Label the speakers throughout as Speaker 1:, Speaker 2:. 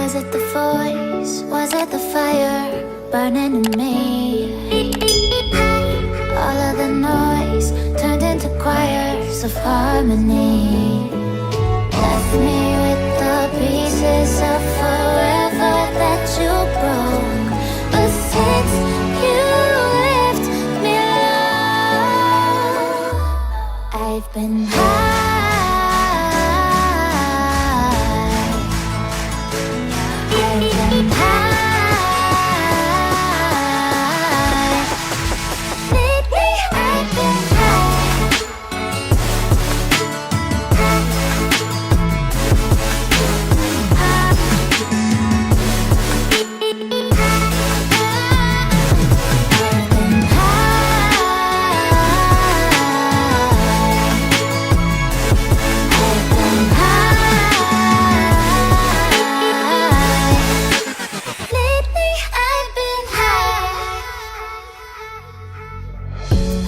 Speaker 1: Was it the voice? Was it the fire burning in me? All of the noise turned into choirs of harmony. Left me with the pieces of forever that you broke. But since you left me alone, I've been high.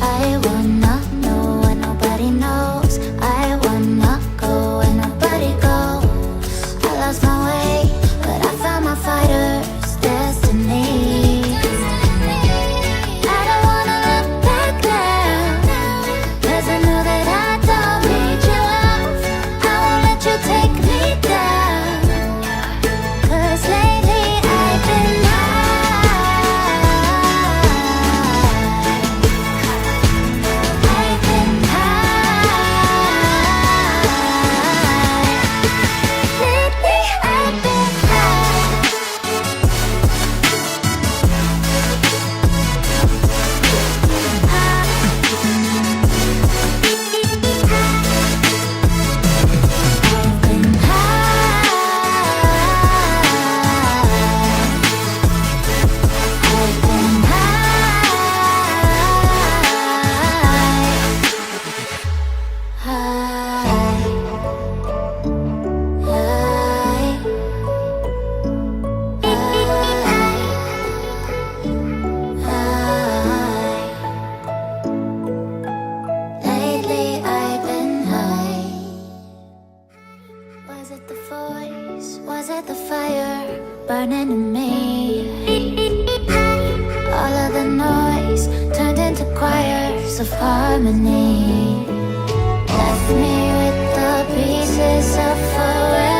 Speaker 1: I wanna know what nobody knows. I wanna go where nobody goes. I lost my way, but I found my fighter's destiny. I don't wanna look back now, 'cause I know that I don't need your love. I won't let you take me down, 'cause lately I've been Was it the voice? Was it the fire burning in me? All of the noise turned into choirs of harmony. Left me with the pieces of forever